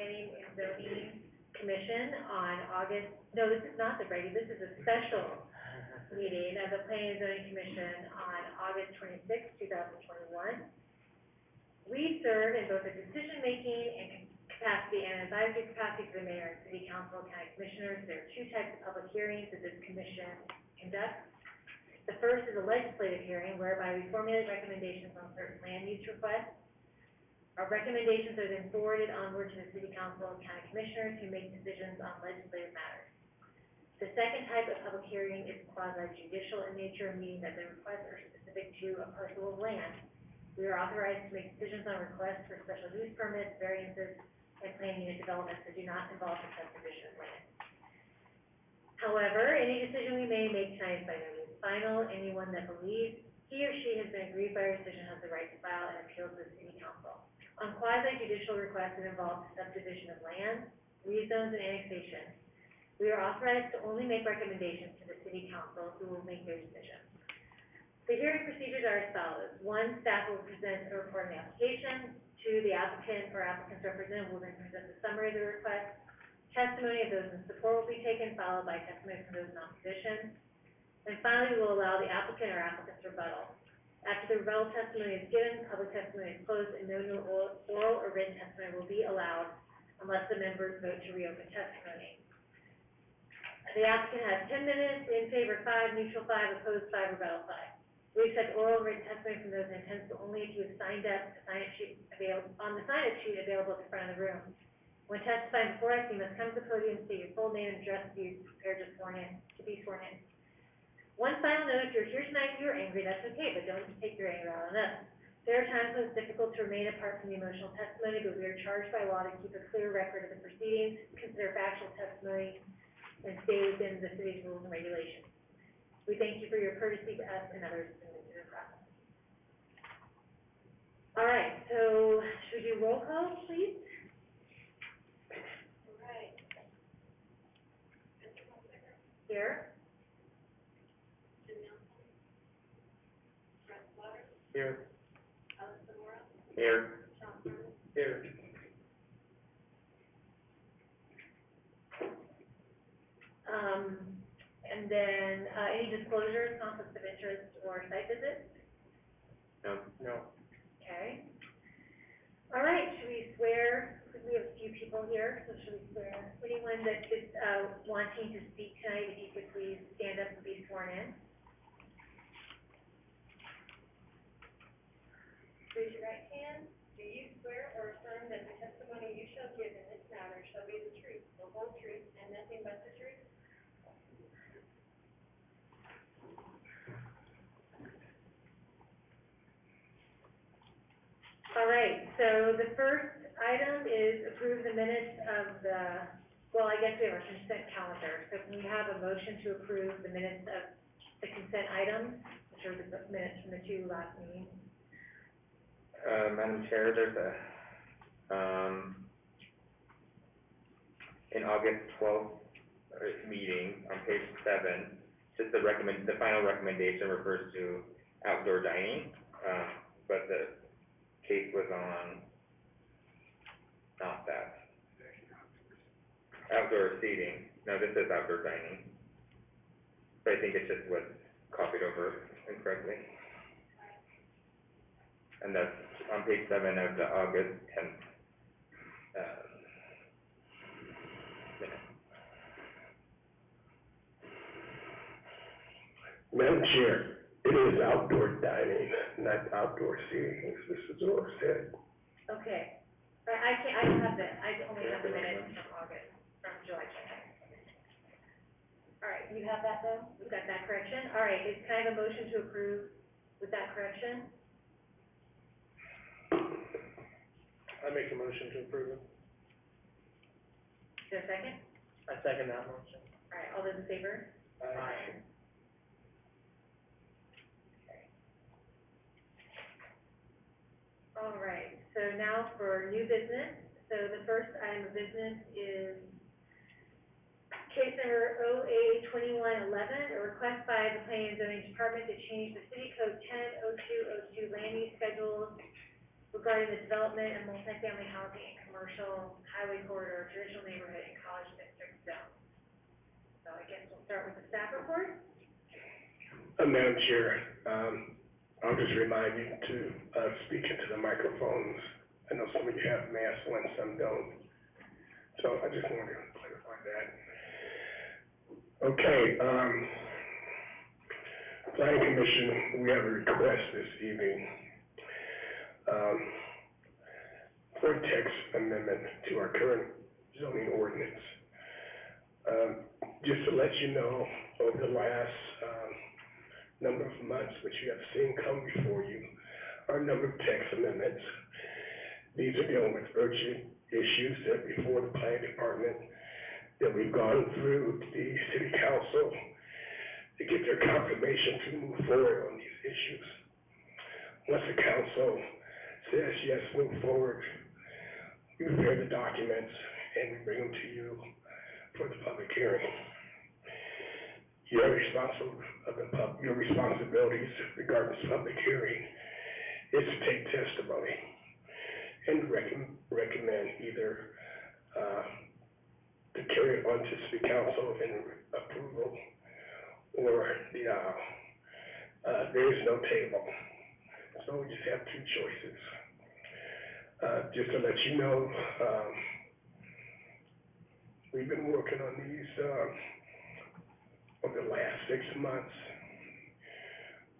Planning and Zoning Commission on August, no, this is not the regular, this is a special meeting of the Planning and Zoning Commission on August 26, 2021. We serve in both a decision-making and capacity and advisory capacity for the mayor and city council and county commissioners. There are two types of public hearings that this commission conducts. The first is a legislative hearing whereby we formulate recommendations on certain land use requests. Our recommendations are then forwarded onward to the city council and county commissioners who make decisions on legislative matters. The second type of public hearing is quasi-judicial in nature, meaning that the requests are specific to a parcel of land. We are authorized to make decisions on requests for special use permits, variances, and planning unit developments that do not involve the subdivision of land. However, any decision we may make tonight is by no means final. Anyone that believes he or she has been aggrieved by our decision has the right to file an appeal to the city council. On quasi-judicial requests that involve subdivision of land, rezones, and annexation, we are authorized to only make recommendations to the city council who will make their decision. The hearing procedures are as follows. 1, staff will present a report on the application. 2, the applicant or applicant's representative will then present the summary of the request. Testimony of those in support will be taken, followed by testimony from those in opposition. And finally, we will allow the applicant or applicant's rebuttal. After the rebuttal testimony is given, public testimony is closed, and no new oral or written testimony will be allowed unless the members vote to reopen testimony. The applicant has 10 minutes, in favor 5, neutral 5, opposed 5, rebuttal 5. We accept oral and written testimony from those in attendance only if you have signed up the sign-up sheet on the sign-up sheet available at the front of the room. When testifying before us, you must come to the podium, state your full name and address, be prepared to be sworn in. One final note, if you're here tonight and you're angry, that's okay, but don't take your anger out on us. There are times when it's difficult to remain apart from the emotional testimony, but we are charged by law to keep a clear record of the proceedings, consider factual testimony, and stay within the city's rules and regulations. We thank you for your courtesy to us and others in the process. All right, so should we do roll call, please? All right. Here. Here. Here. Here. And then any disclosures, conflicts of interest, or site visits? No. No. Okay. All right, should we swear? We have a few people here, so should we swear? Anyone that is wanting to speak tonight, if you could please stand up and be sworn in. Raise your right hand. Do you swear or affirm that the testimony you shall give in this matter shall be the truth, the whole truth, and nothing but the truth? All right, so the first item is approve the minutes of the, well, I guess we have our consent calendar. So can we have a motion to approve the minutes of the consent items, which are the minutes from the 2 last meetings? Madam Chair, there's a, in August 12th meeting on page 7, just the final recommendation refers to outdoor dining, but the case was on not that. Outdoor seating. No, this is outdoor dining. But I think it just was copied over incorrectly. And that's on page 7 of the August 10th minute. Madam Chair, it is outdoor dining, not outdoor seating, as Mrs. Orr said. Okay. I don't have the, I only have the minutes from August, from July 29th. All right, you have that though? We've got that correction? All right, is kind of a motion to approve with that correction? I make a motion to approve it. Is there a second? I second that motion. All right, all those in favor? Aye. All right, so now for new business. So the first item of business is case number OA2111, a request by the Planning and Zoning Department to change the City Code 10-0202 land use schedules regarding the development of multifamily housing in commercial, highway corridor, traditional neighborhood, and college district zones. So I guess we'll start with the staff report. Madam Chair, I'll just remind you to, speak into the microphones. I know some of you have masks on, some don't. So I just wanted to clarify that. Okay, Planning Commission, we have a request this evening, for a text amendment to our current zoning ordinance. Just to let you know, over the last, number of months, which you have seen come before you, are a number of text amendments. These are dealing with urgent issues that before the planning department, that we've gone through the city council to get their confirmation to move forward on these issues. Once the council says, yes, move forward, we prepare the documents and we bring them to you for the public hearing. Your responsibilities regarding this public hearing is to take testimony and recommend either to carry it on to city council in approval or denial. There is no table, so we just have two choices. Just to let you know, we've been working on these over the last 6 months.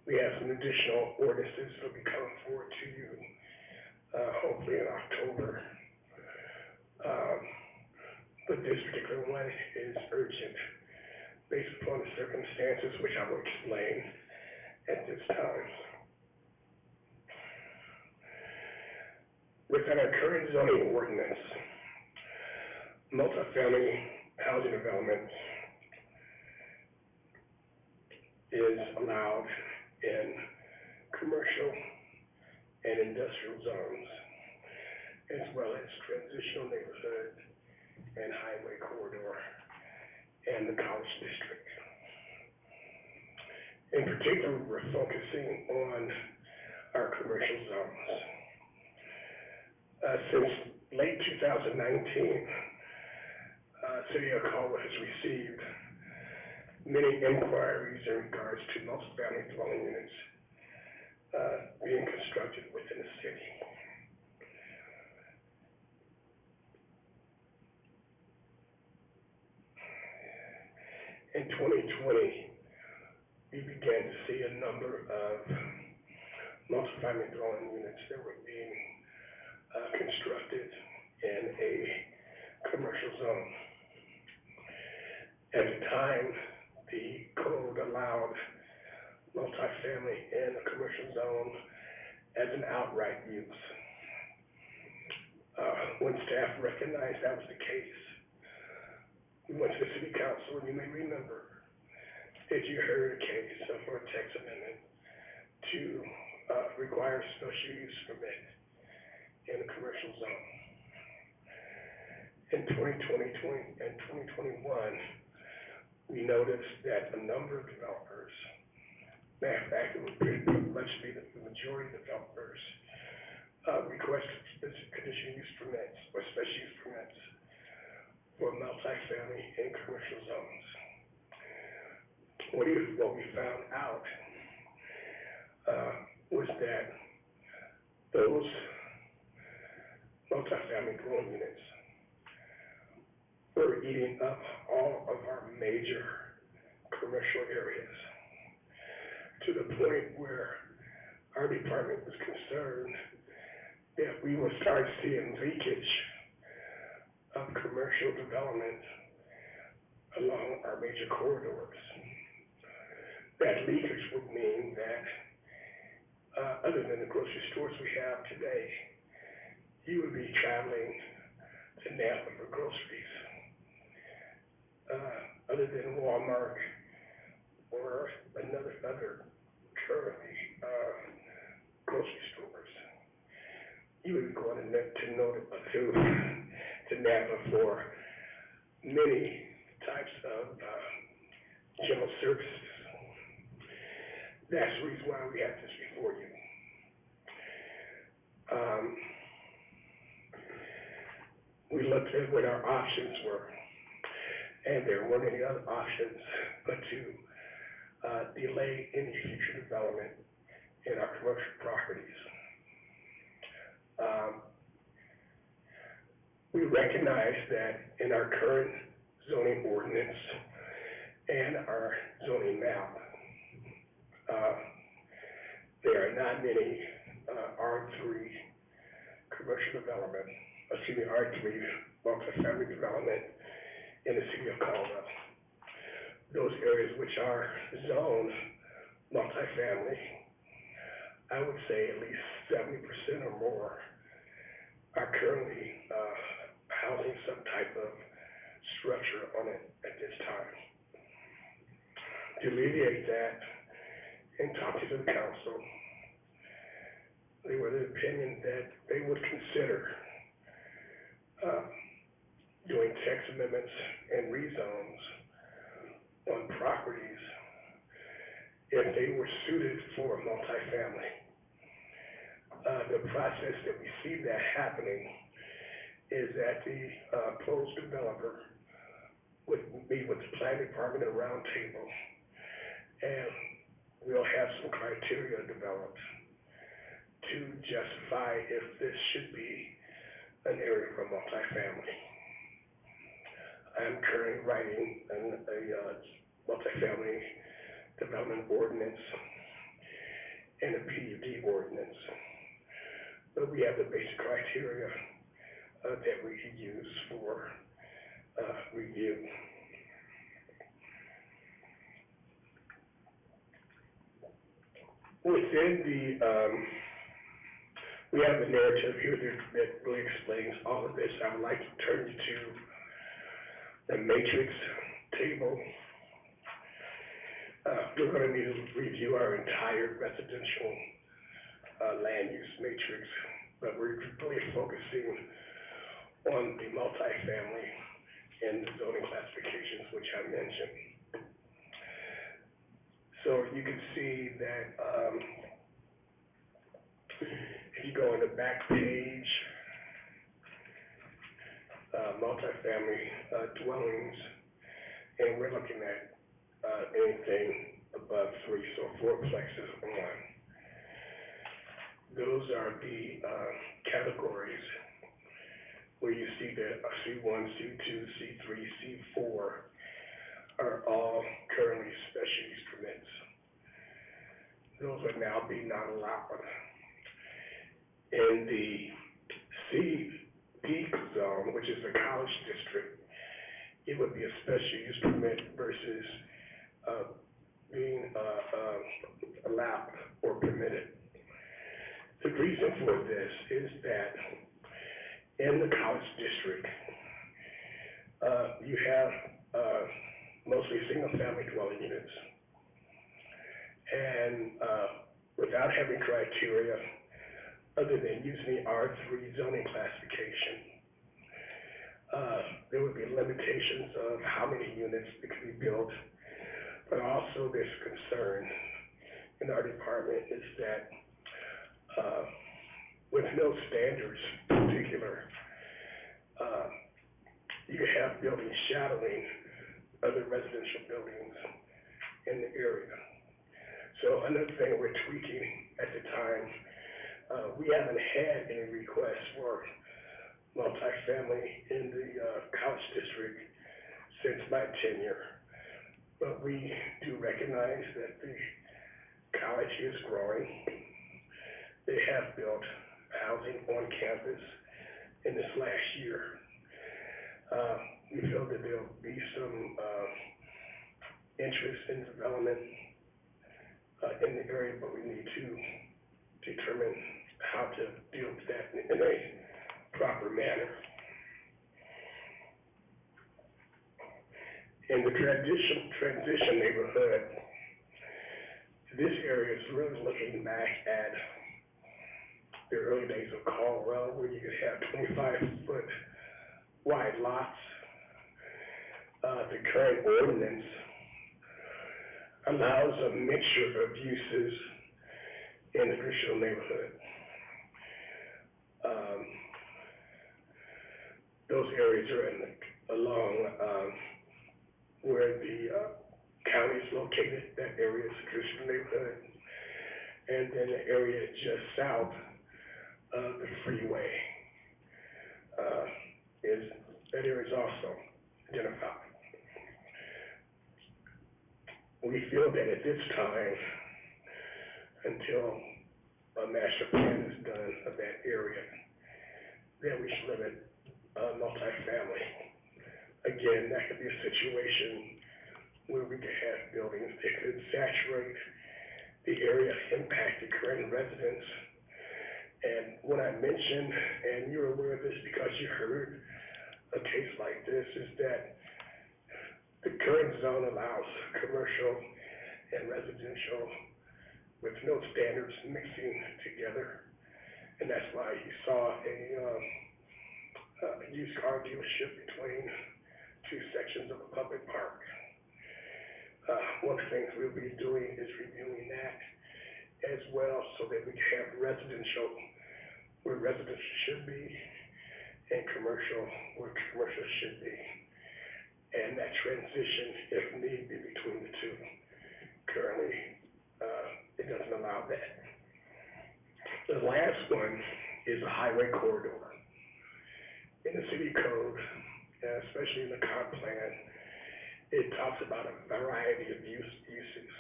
We have some additional ordinances that will be coming forward to you, hopefully in October. But this particular one is urgent based upon the circumstances, which I will explain at this time. Within our current zoning ordinance, multifamily housing development is allowed in commercial and industrial zones, as well as transitional neighborhood and highway corridor and the college district. In particular, we're focusing on our commercial zones. Since late 2019, City of Caldwell has received many inquiries in regards to multifamily dwelling units being constructed within the city. In 2020, we began to see a number of multifamily dwelling units that were being constructed in a commercial zone. At the time, the code allowed multifamily in a commercial zone as an outright use. When staff recognized that was the case, we went to the city council, and you may remember that you heard a case for a text amendment to require special use permit in a commercial zone. In 2020 and 2021, we noticed that a number of developers, matter of fact, it would pretty much be the majority of developers, requested conditional use permits or special use permits for multifamily and commercial zones. What we found out was that those multifamily dwelling units were eating up all of our major commercial areas, to the point where our department was concerned that we would start seeing leakage of commercial development along our major corridors. That leakage would mean that, other than the grocery stores we have today, you would be traveling to Napa for groceries. Other than Walmart or other currently grocery stores, you would be going to Napa for many types of general services. That's the reason why we have this before you. Um, we looked at what our options were, and there weren't any other options but to delay any future development in our commercial properties. We recognize that in our current zoning ordinance and our zoning map, there are not many R3 commercial development, R3 multifamily development in the city of Caldwell. Those areas which are zoned multifamily, I would say at least 70% or more are currently housing some type of structure on it at this time. To alleviate that and talk to the council, they were the opinion that they would consider doing text amendments and rezones on properties if they were suited for multifamily. The process that we see that happening is that the proposed developer would meet with the planning department at a round table, and we'll have some criteria developed to justify if this should be an area for multifamily. I'm currently writing a multifamily development ordinance and a PUD ordinance, but we have the basic criteria that we can use for review. Within the, we have the narrative here that really explains all of this. I would like to turn you to the matrix table. We're going to need to review our entire residential land use matrix, but we're really focusing on the multifamily and the zoning classifications, which I mentioned. So you can see that if you go on the back page, multifamily dwellings, and we're looking at anything above 3, so 4plexes on. Those are the categories where you see that C1, C2, C3, C4 are all currently special use permits. Those would now be not allowed. In the CD zone, which is the college district, it would be a special use permit versus being allowed or permitted. The reason for this is that in the college district, you have mostly single-family dwelling units, and without having criteria other than using the R3 zoning classification, there would be limitations of how many units that could be built, but also there's concern in our department is that with no standards in particular, you have buildings shadowing other residential buildings in the area. So another thing we're tweaking at the time, we haven't had any requests for multifamily in the college district since my tenure, but we do recognize that the college is growing. They have built housing on campus in this last year. We feel that there will be some interest in development in the area, but we need to determine how to deal with that in a proper manner. In the transition neighborhood, this area is really looking back at the early days of Caldwell, where you could have 25-foot wide lots. The current ordinance allows a mixture of uses in the traditional neighborhood. areas are along, where the, county is located, that area is a Christian neighborhood. And then the area just south of the freeway, that area is also identified. We feel that at this time, until a master plan is done of that area, that we should limit, multifamily. Again, that could be a situation where we could have buildings that could saturate the area, impact the current residents. And what I mentioned, and you're aware of this because you heard a case like this, is that the current zone allows commercial and residential with no standards mixing together. And that's why you saw a used car dealership between two sections of a public park. One of the things we'll be doing is reviewing that as well, so that we can have residential where residential should be and commercial where commercial should be. And that transition, if need be, between the two. Currently, it doesn't allow that. The last one is a highway corridor. In the city code, especially in the comp plan, it talks about a variety of uses.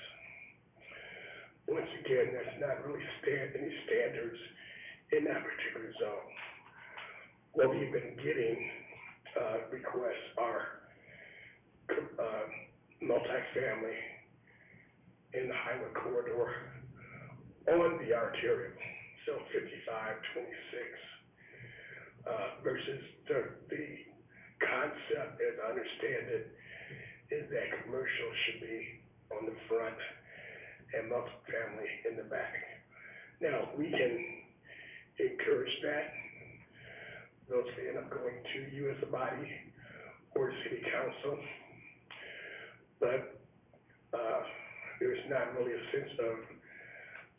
Once again, there's not really any standards in that particular zone. What we've been getting requests are multifamily in the highway corridor on the arterial, so 5526, versus the concept, as I understand it, is that commercial should be on the front and multifamily in the back. Now, we can encourage that. Those can end up going to you as a body or city council, but there's not really a sense of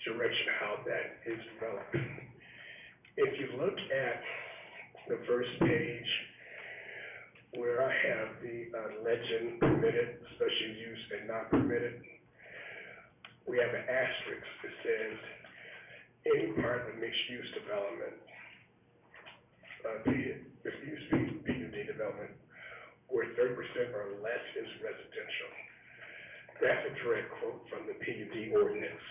direction how that is developed. If you look at the first page where I have the legend permitted, special use, and not permitted, we have an asterisk that says any part of a mixed-use development, mixed-use PUD development, where 30% or less is residential. That's a direct quote from the PUD ordinance.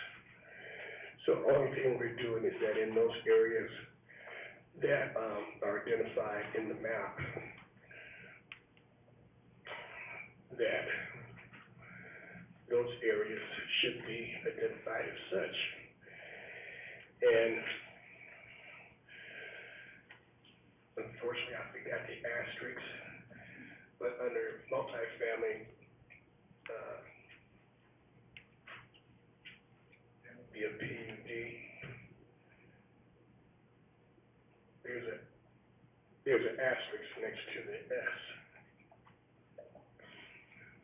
So the only thing we're doing is that in those areas that are identified in the map, that those areas should be identified as such. And unfortunately, I forgot the asterisks, but under multifamily, be a PUD, there's an asterisk next to the S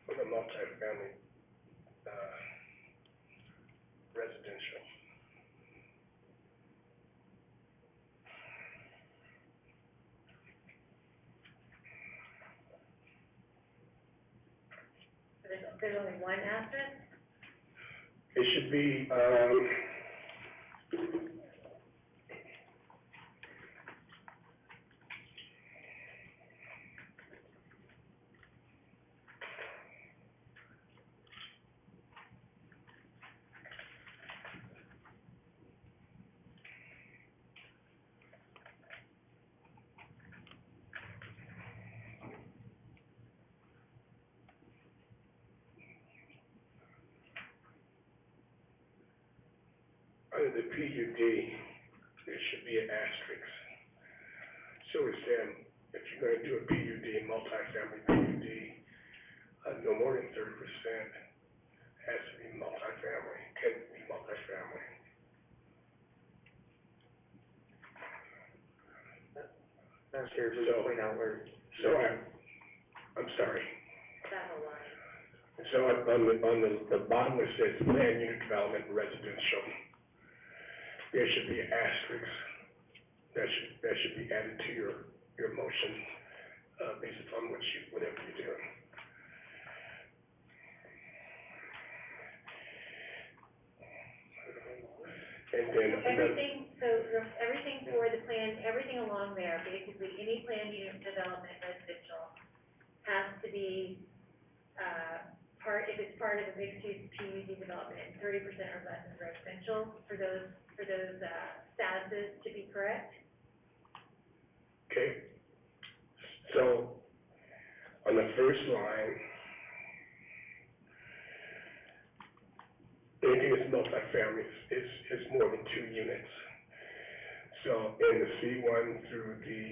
for the multifamily residential. There's only one asterisk? It should be, under the PUD, there should be an asterisk. So it's saying, if you're going to do a PUD, multifamily PUD, no more than 30% has to be multifamily, can be multifamily. I'm sure if we So- point out where. So I'm sorry. That whole line. So on the bottom where it says land unit development residential, there should be an asterisk that should be added to your motion based upon whatever you do. And then So everything for the plan, everything along there, basically, any planned unit development residential has to be, if it's part of a mixed-use PUD development, 30% or less is residential, for those, statuses to be correct? okay, so on the first line, anything that's multifamily is more than 2 units. So in the C1 through the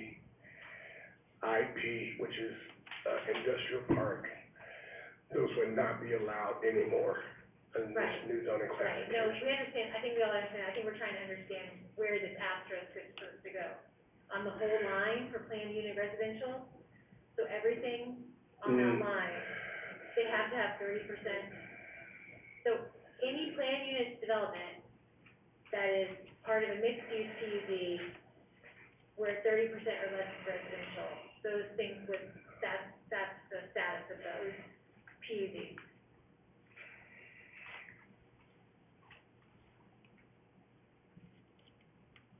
IP, which is industrial park, those would not be allowed anymore in this Right. new zoning Right, no, classification. we understand, I think we all understand, I think we're trying to understand where this asterisk is supposed to go. On the whole line for planned unit residential, so everything on that line, they have to have 30%. So any planned unit development that is part of a mixed-use PUD where 30% or less is residential, those things would, that's the status of those PUDs.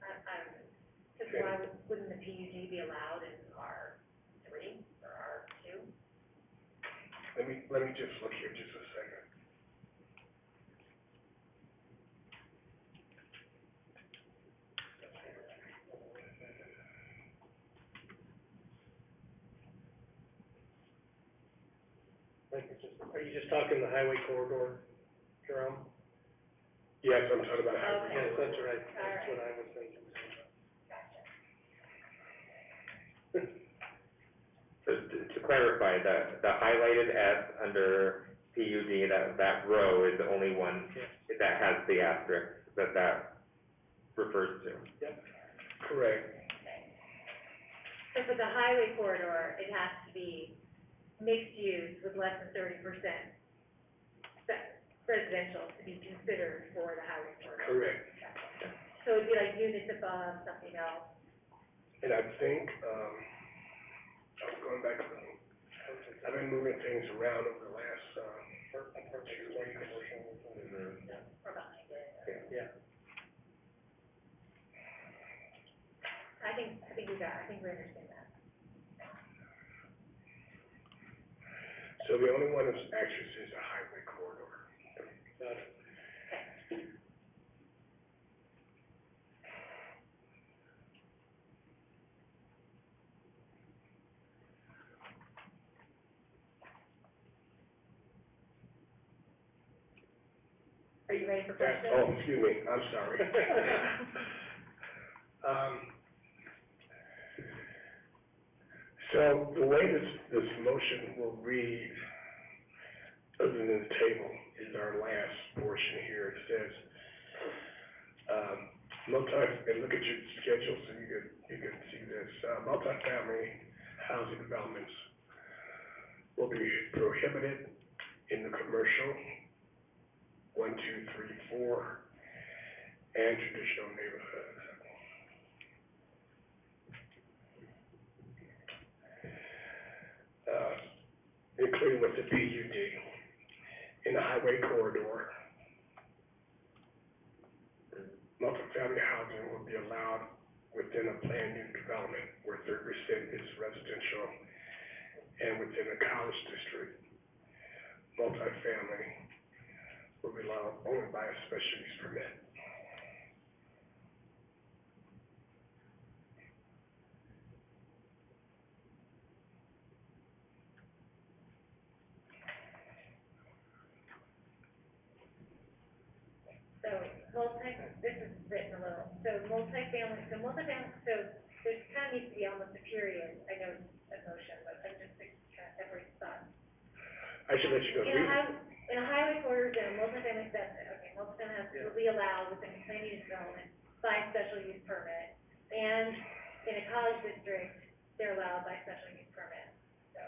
I don't know, because Okay. why wouldn't the PUD be allowed in R3 or R2? Let me just look here just a second. Are you just talking the highway corridor, Jerome? Yes, I'm talking about highway. Okay. Yes, that's right, All that's right. what I was thinking. So to clarify, the highlighted S under PUD, that row is the only one that has the asterisk that refers to. Correct. So for the highway corridor, it has to be mixed use with less than 30% residential to be considered for the highway corridor. Correct. So it'd be like units above something else. And I think, I was going back, I've been moving things around over the last, 2 weeks. Or behind it. Yeah. I think we understand that. So the only one that's actually is a highway corridor. Got it. Are you ready for That's, questions? excuse me, I'm sorry. So the way this motion will read, other than the table, is our last portion here. It says, and look at your schedule so you can see this. Multifamily housing developments will be prohibited in the commercial 1, 2, 3, 4, and traditional neighborhoods. Including with the PUD. In the highway corridor, multifamily housing will be allowed within a planned unit development where 30% is residential, and within a college district, multifamily will be allowed only by a special use permit. So this is written a little, so multifamily, so there kind of needs to be almost a period. I know it's a motion, but I'm just kind of separate thoughts. I should let you go. In a highway corridor zone, multifamily, multifamily housing will be allowed within a planned unit development by special use permit. And in a college district, they're allowed by special use permit, so.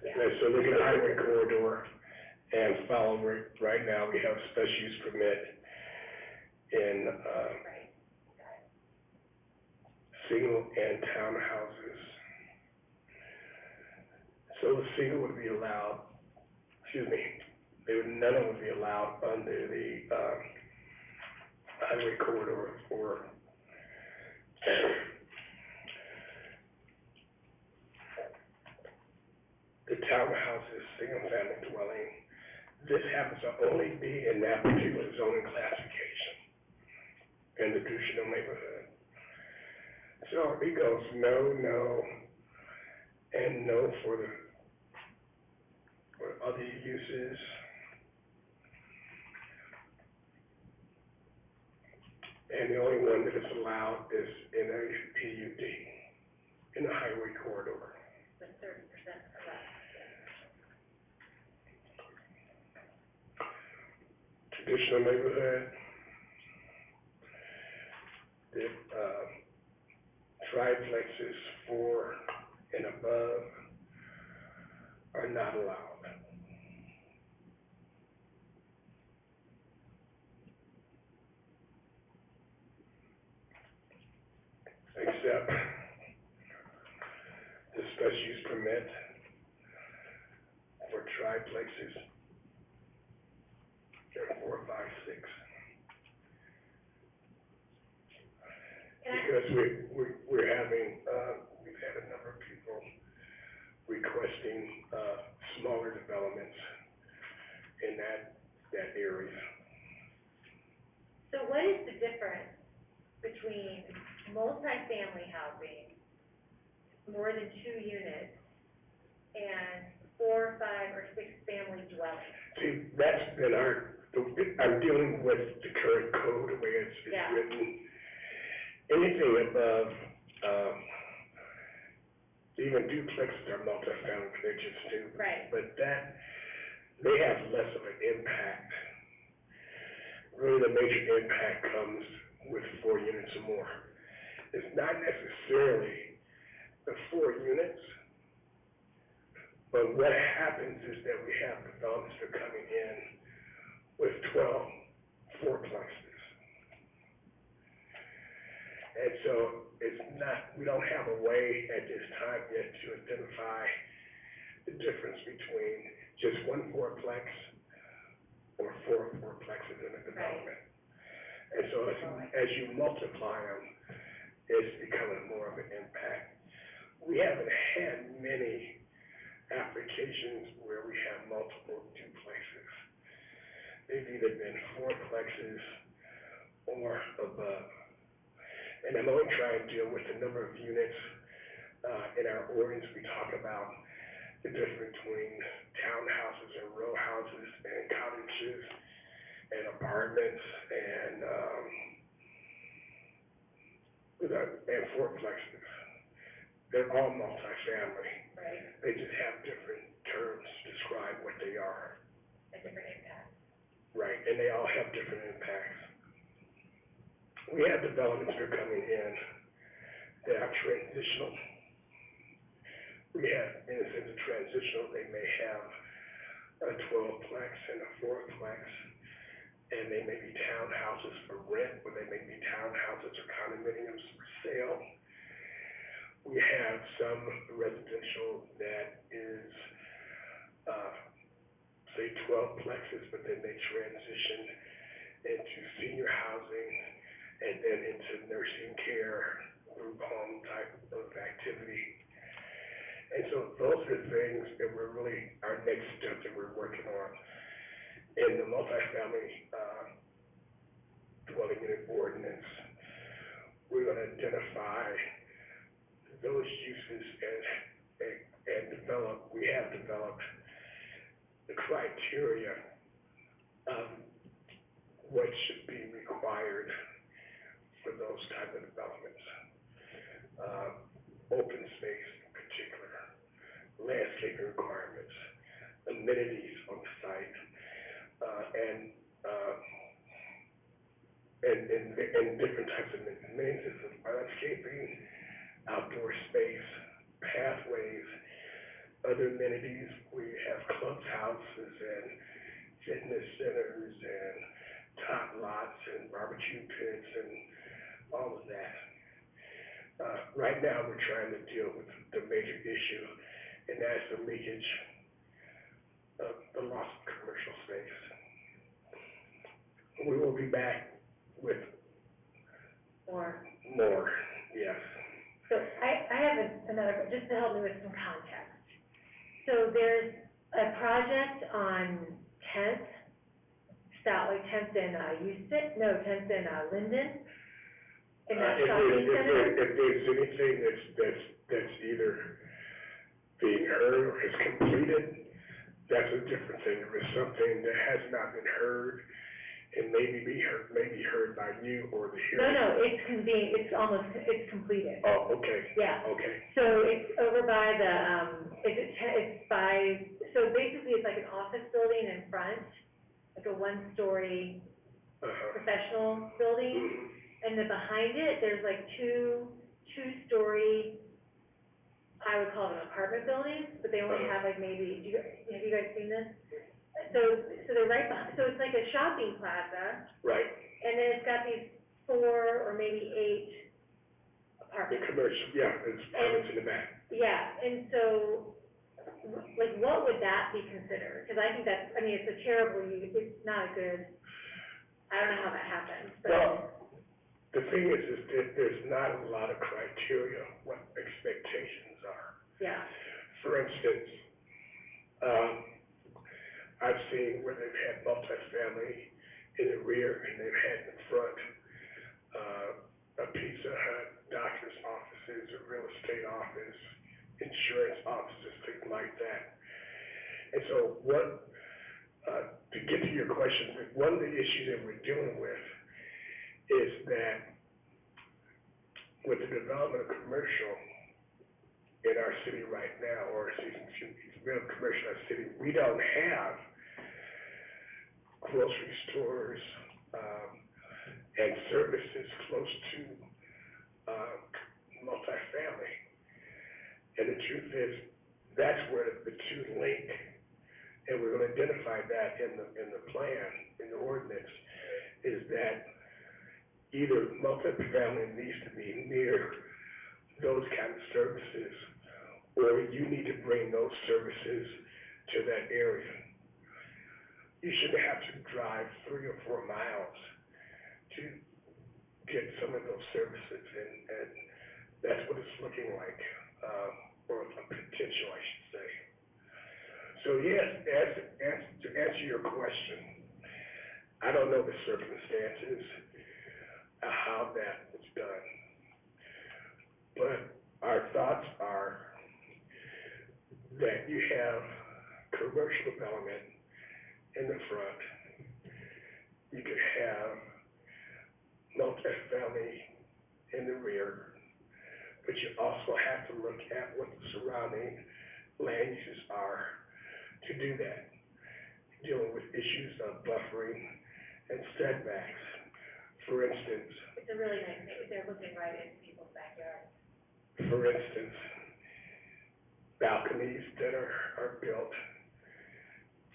Yeah. Okay, so look at highway corridor and follow right now, we have special use permit in, Right, got it. single and townhouses. So the single would be allowed, none of them would be allowed under the, highway corridor for the townhouses, single-family dwelling. This happens to only be in that particular zoning classification in the traditional neighborhood. So it goes no, no, and no for other uses. And the only one that is allowed is in a PUD, in the highway corridor. With 30% or less. Traditional neighborhood, the, triplexes 4 and above are not allowed. Except the special use permit for triplexes in 4, 5, 6. Because we're having, we've had a number of people requesting, smaller developments in that area. So what is the difference between multifamily housing, more than 2 units, and 4, 5, or 6 family dwellings? See, that's been I'm dealing with the current code, the way it's Yeah. written. Anything above, even duplexes are multifamily, but they're just two. Right. But they have less of an impact. Really, the major impact comes with 4 units or more. It's not necessarily the 4 units, but what happens is that we have developments that are coming in with 12 fourplexes. And so we don't have a way at this time yet to identify the difference between just 1 fourplex or 4 fourplexes in a development. And so as you multiply them, it's becoming more of an impact. We haven't had many applications where we have multiple duplexes. They've either been fourplexes or above. And I'm only trying to deal with the number of units. In our ordinance, we talk about the difference between townhouses and row houses and cottages and apartments and fourplexes. They're all multifamily. Right. They just have different terms to describe what they are. A different impact. Right, and they all have different impacts. We have developments that are coming in that are transitional. We have, in a sense, of transitional. They may have a 12-plex and a 4-plex, and they may be townhouses for rent, or they may be townhouses or condominiums for sale. We have some residential that is, say, 12 plexes, but then they transition into senior housing and then into nursing care, group home type of activity. And so those are things that we're really, our next step that we're working on. In the multifamily dwelling unit ordinance, we're going to identify those uses and we have developed the criteria of what should be required for those type of developments. Open space in particular, landscaping requirements, amenities on the site, and different types of amenities of landscaping, outdoor space, pathways, other amenities. We have clubhouses and fitness centers and tot lots and barbecue pits and all of that. Right now, we're trying to deal with the major issue and that's the leakage of the loss of commercial space. We will be back with Or, more, yes. so I have another, just to help me with some context. So there's a project on Tenth, like Tenth and, Tenth and, Linden, in that shopping center. If there's anything that's either being heard or is completed, that's a different thing. If it's something that has not been heard, and maybe heard by you or the hearing. No, it's completed. Oh, okay. Yeah. Okay. So it's over by the, so basically it's like an office building in front, like a one-story professional building. Mm-hmm. And then behind it, there's like two-story, I would call them apartment buildings, but they only have like maybe, have you guys seen this? So they're right behind, so it's like a shopping plaza. Right. And then it's got these 4 or maybe 8 The apartments. commercial, yeah, there's apartments in the back. Yeah, and so, like, what would that be considered? Because I think that's, I mean, it's a terrible use, it's not a good, I don't know how that happens, but. Well, the thing is that there's not a lot of criteria what expectations are. Yeah. For instance, I've seen where they've had multifamily in the rear and they've had in the front, a Pizza Hut, doctor's offices, a real estate office, insurance offices, things like that. And so to get to your question, one of the issues that we're dealing with is that with the development of commercial in our city right now, or excuse me, commercial in our city, we don't have grocery stores, and services close to, multifamily. And the truth is, that's where the two link, and we're gonna identify that in the plan, in the ordinance, is that either multifamily needs to be near those kind of services, or you need to bring those services to that area. You shouldn't have to drive 3 or 4 miles to get some of those services, and that's what it's looking like, or a potential, I should say. So yes, to answer your question, I don't know the circumstances of how that was done, but our thoughts are that you have commercial development in the front, you could have multifamily in the rear, but you also have to look at what the surrounding land uses are to do that, dealing with issues of buffering and setbacks. For instance, It's a really nice thing, they're looking right into people's backyards. for instance, balconies that are built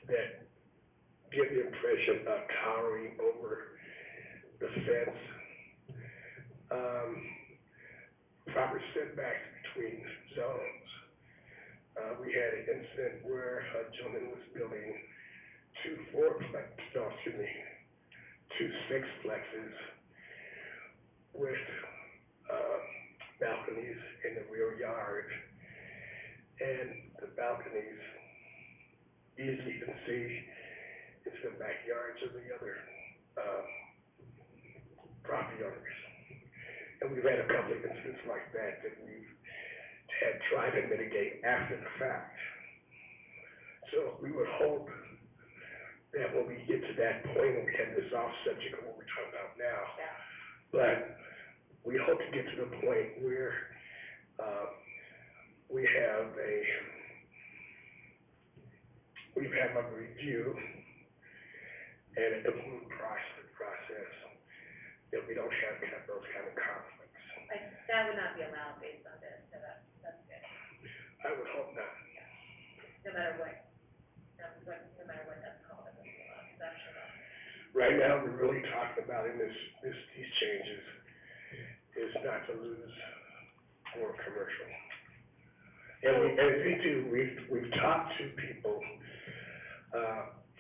that give the impression of towering over the fence, proper setbacks between zones. We had an incident where a gentleman was building 2 sixplexes with balconies in the rear yard, and the balconies easily you can see into the backyards of the other property owners. And we've had a couple of incidents like that we've had tried to mitigate after the fact. So we would hope that when we get to that point, and we have this off subject of what we're talking about now, but we hope to get to the point where we have a review and an implement process that we don't have those kind of conflicts. That would not be allowed based on this, so that's good, I would hope not. no matter what that's called, it wouldn't be allowed, because that's not. Right now, we're really talking about in these changes is not to lose more commercial. We've talked to people,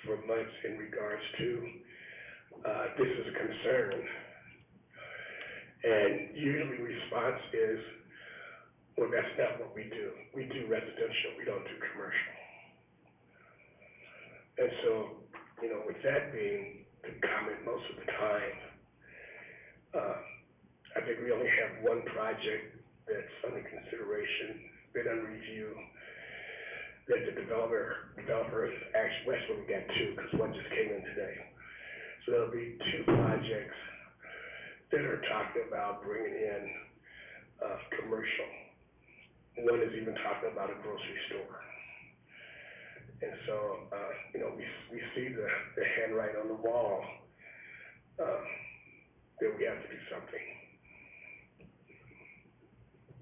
for months in regards to, this is a concern. And usually response is, well, that's not what we do. We do residential, we don't do commercial. And so, with that being the comment most of the time, I think we only have one project that's under consideration, been under review, that the developer is actually, well, actually we got two, because one just came in today. So there'll be two projects that are talking about bringing in, commercial. One is even talking about a grocery store. And so, we see the handwriting on the wall, that we have to do something.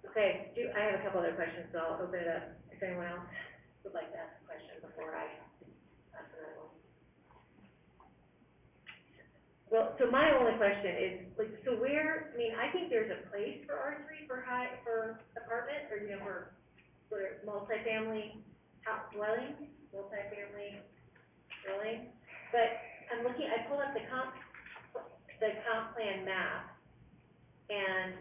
Okay, I have a couple other questions, so I'll open it up if anyone else would like to ask a question before I ask another one. Well, so my only question is, like, so where, I mean, I think there's a place for R3 for apartment, or, for multifamily house dwelling, multifamily dwelling, but I'm looking, I pulled up the comp plan map, and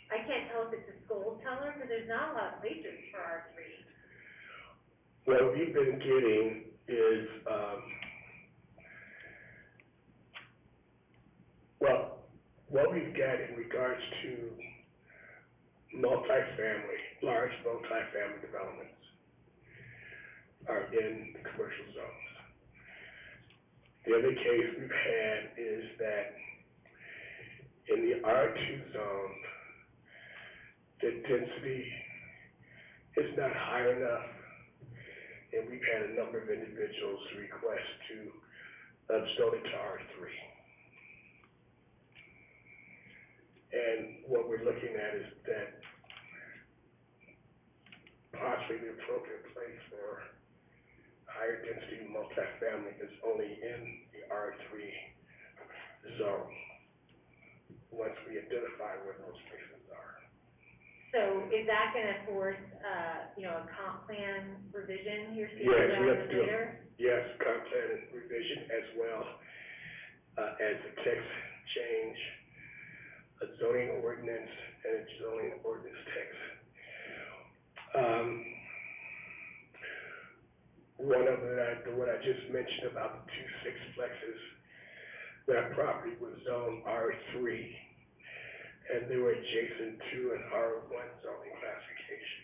I can't tell if it's a school teller, because there's not a lot of places for R3. What we've been getting is, what we've got in regards to large multifamily developments are in the commercial zones. The other case we've had is that in the R2 zone, the density is not high enough, and we've had a number of individuals request to zone it to R3. And what we're looking at is that possibly the appropriate place for higher density multifamily is only in the R3 zone, once we identify where those places are. So is that gonna force, a comp plan revision you're seeing Yes, we have to do later? Yes, comp plan revision as well, as a text change, a zoning ordinance, and a zoning ordinance text. One of what I just mentioned about the 2 sixplexes, that property was zoned R3, and they were adjacent to an R1 zoning classification.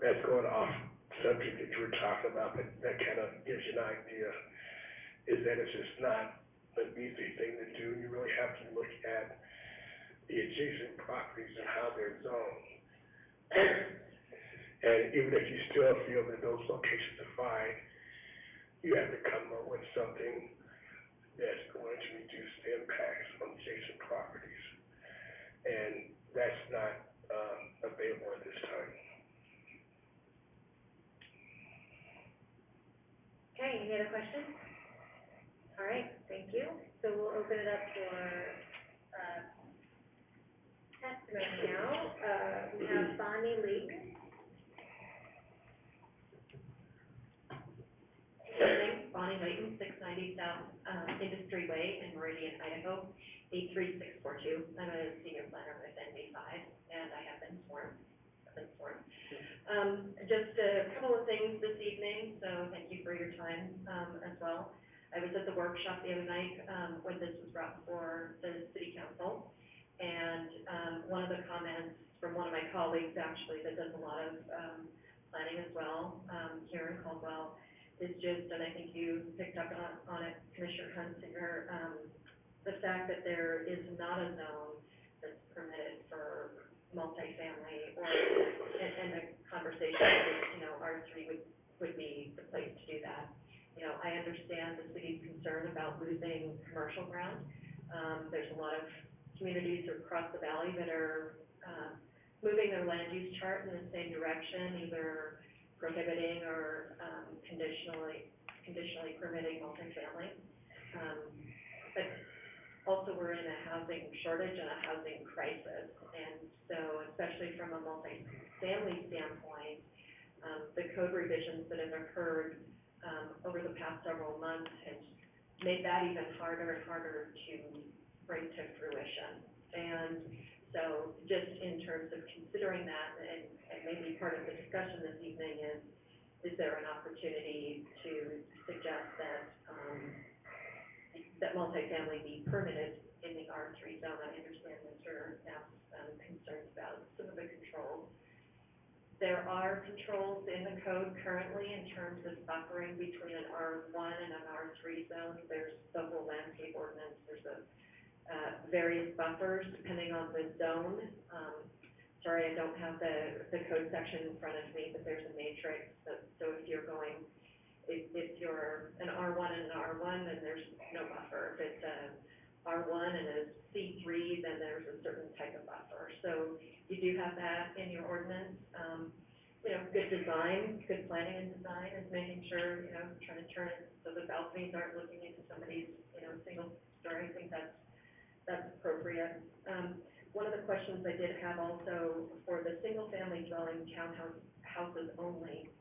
That's going off subject that you were talking about, but that kind of gives you an idea, is that it's just not an easy thing to do. You really have to look at the adjacent properties and how they're zoned. And even if you still feel that those locations are fine, you have to come up with something that's going to reduce the impacts on adjacent properties. And that's not available at this time. Okay, any other questions? All right, thank you. So we'll open it up for, testimony now. We have Bonnie Layton. Bonnie Layton, 690 South Industry Way in Meridian, Idaho, 83642. I'm a senior planner with NV5, and I have been sworn. Just a couple of things this evening, so thank you for your time as well. I was at the workshop the other night when this was brought before the City Council, and one of the comments from one of my colleagues, actually, that does a lot of planning as well here in Caldwell, is just, and I think you picked up on it, Commissioner Hunsinger, the fact that there is not a zone that's permitted for multifamily, or, and the conversation is, R3 would be the place to do that. I understand the city's concern about losing commercial ground. There's a lot of communities across the valley that are moving their land use chart in the same direction, either prohibiting or conditionally permitting multifamily. But also we're in a housing shortage and a housing crisis. And so, especially from a multifamily standpoint, the code revisions that have occurred, over the past several months has made that even harder and harder to bring to fruition. And so, just in terms of considering that, and maybe part of the discussion this evening is there an opportunity to suggest that, that multifamily be permitted in the R3 zone? I understand Mr. Knapp's, concerns about some of the controls. There are controls in the code currently in terms of buffering between an R1 and an R3 zone. There's the whole landscape ordinance, there's various buffers depending on the zone. Sorry, I don't have the code section in front of me, but there's a matrix. So if you're an R1 and an R1, then there's no buffer. If it's a R1 and a C3, then there's a certain type of buffer. So you do have that in your ordinance. Good design, good planning and design is making sure, trying to turn it so the balconies aren't looking into somebody's, single story. I think that's appropriate. One of the questions I did have also for the single-family dwelling houses only,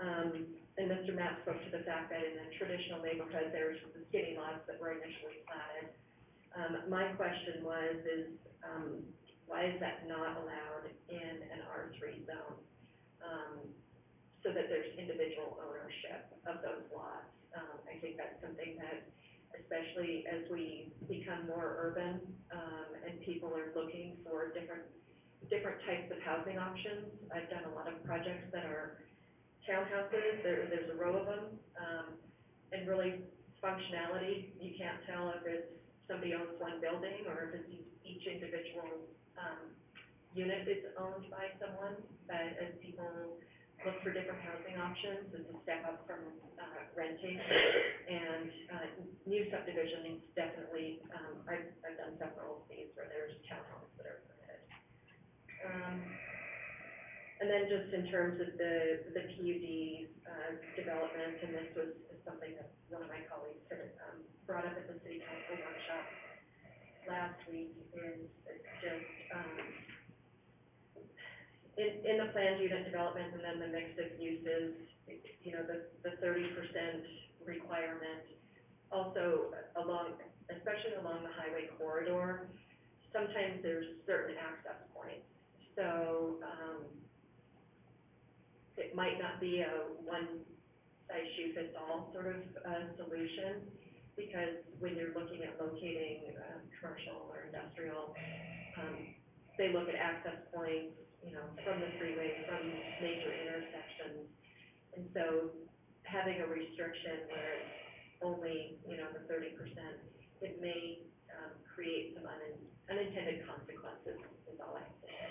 and Mr. Matt spoke to the fact that in a traditional neighborhood, there's the skinny lots that were initially platted. My question is why is that not allowed in an R3 zone? So that there's individual ownership of those lots. I think that's something that, especially as we become more urban, and people are looking for different types of housing options. I've done a lot of projects that are townhouses, there's a row of them, and really functionality, you can't tell if it's somebody owns one building or if it's each individual, unit is owned by someone. But as people look for different housing options, it's a step up from, renting. And, new subdivisions definitely, I've done several of these where there's townhomes that are permitted. And then just in terms of the PUD, development, and this was something that one of my colleagues had, brought up at the city council workshop last week, is just, in the planned unit development and then the mix of uses, the 30% requirement, also especially along the highway corridor, sometimes there's certain access points. So, it might not be a one-size-shoe-fits-all sort of, solution, because when you're looking at locating, commercial or industrial, they look at access points, from the freeway, from major intersections. And so having a restriction where it's only, the 30%, it may, create some unintended consequences, is all I have to say.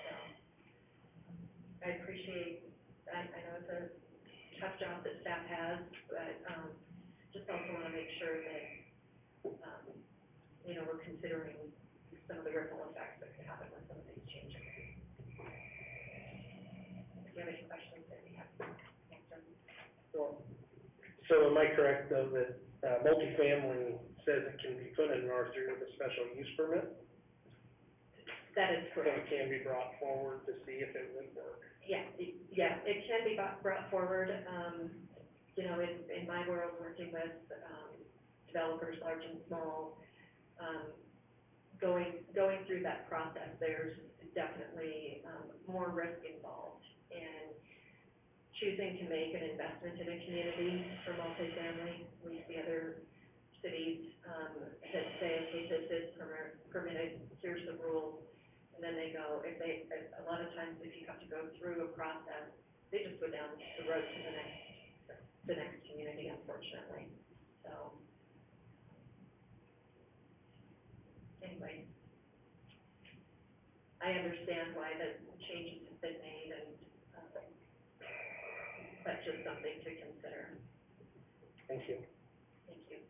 So, I appreciate, I know it's a tough job that staff has, but, just also want to make sure that, we're considering some of the ripple effects that could happen with some of these changes. If you have any questions, I'd be happy to answer. So am I correct, though, that, multifamily says it can be put in an R3 with a special use permit? That is So correct. it can be brought forward to see if it would work? Yeah, it can be brought forward. In my world, working with, developers, large and small, going through that process, there's definitely, more risk involved in choosing to make an investment in a community for multifamily. We see other cities, that say, okay, this is permitted, here's the rules. And then they go, a lot of times if you have to go through a process, they just go down the road to the next community, unfortunately. So, anyway, I understand why the changes have been made, and, that's just something to consider. Thank you. Thank you.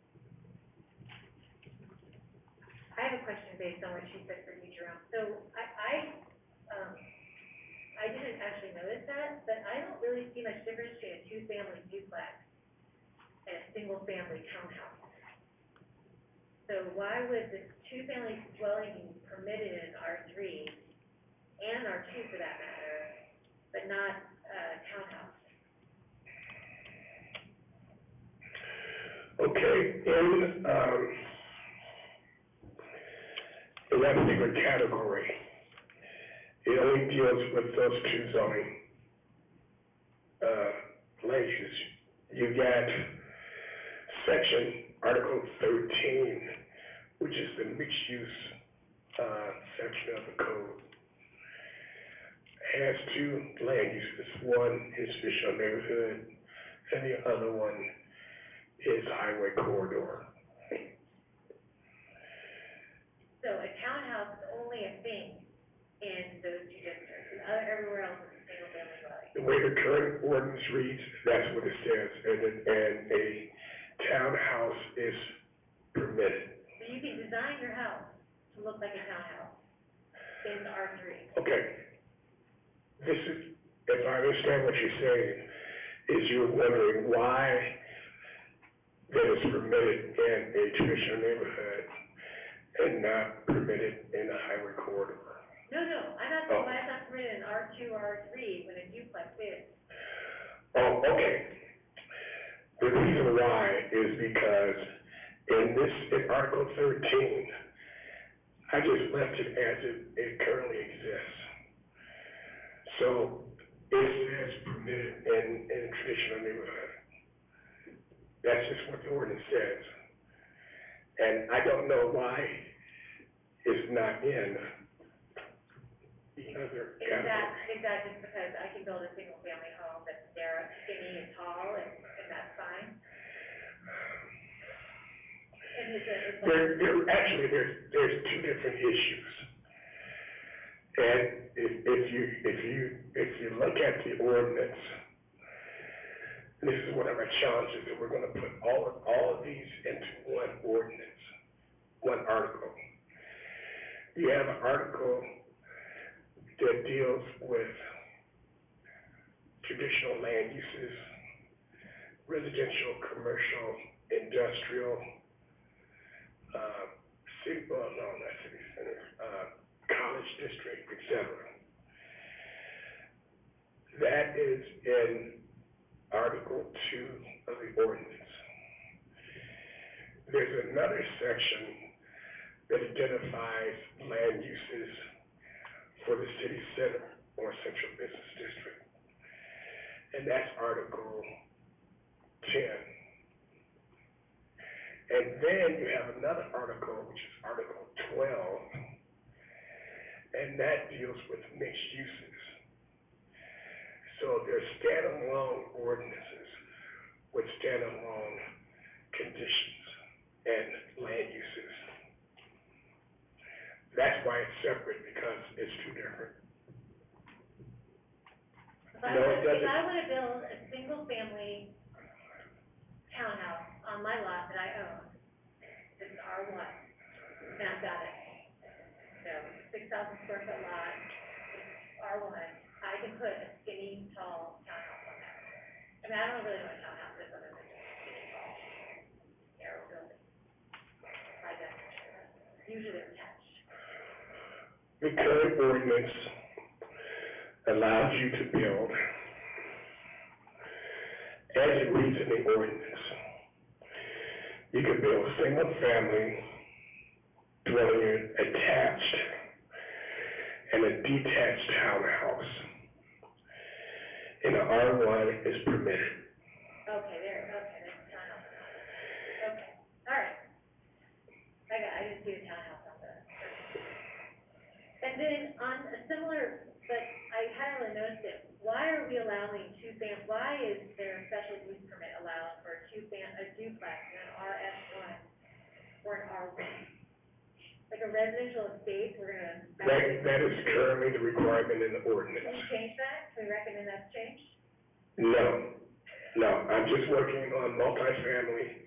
I have a question based on what she said for you, Jerome. So I didn't actually notice that, but I don't really see much difference between a two-family duplex and a single-family townhouse. So So why would the two-family dwelling be permitted in R3 and R2 for that matter, but not, townhouse? Okay, in that particular category, it only deals with those two zoning, land uses. You got section, Article 13, which is the mixed use, section of the code. Has two land uses. One is traditional neighborhood, and the other one is highway corridor. So a townhouse is only a thing in those two districts, and everywhere else is a single-family dwelling. The way the current ordinance reads, that's what it says, and a townhouse is permitted. So you can design your house to look like a townhouse in R3. Okay. This is, if I understand what you're saying, is you're wondering why that is permitted in a traditional neighborhood and not permitted in a highway corridor. No, I'm not saying why it's not permitted in R2 or R3 when a duplex is. Oh, okay. The reason why is because in Article 13, I just left it as it currently exists. So it says permitted in a traditional neighborhood. That's just what the ordinance says. And I don't know why it's not in the other category. Is that just because I can build a single-family home that's narrow, skinny, and tall, and that's fine? And is it, Actually, there's two different issues. And if you look at the ordinance, this is one of our challenges, that we're gonna put all of these into one ordinance, one article. You have an article that deals with traditional land uses, residential, commercial, industrial, college district, etc. That is in Article 2 of the ordinance. There's another section that identifies land uses for the city center or central business district. And that's Article 10. And then you have another article, which is Article 12, and that deals with mixed uses. So they're standalone ordinances with standalone conditions and land uses. That's why it's separate, because it's two different. if I wanna build a single-family townhouse on my lot that I own, this is R1, and I've got it, 6,000 square foot lot, it's R1, I can put a skinny, tall townhouse on there. I mean, I don't really know what a townhouse is other than just skinny, tall, narrow building, by definition. Usually they're attached. The current ordinance allows you to build, as it reads in the ordinance, you can build a single family dwelling unit attached and a detached townhouse. And the R1 is permitted. Okay, that's a townhouse. Okay, all right. I didn't see a townhouse on the. And then on a similar, but I hadn't really noticed it, why are we allowing why is there a special use permit allowed for a duplex in an RS1 or an R1? Like a residential estate, we're gonna. That is currently the requirement in the ordinance. Can we change that? Can we recommend that's changed? No, I'm just working on multifamily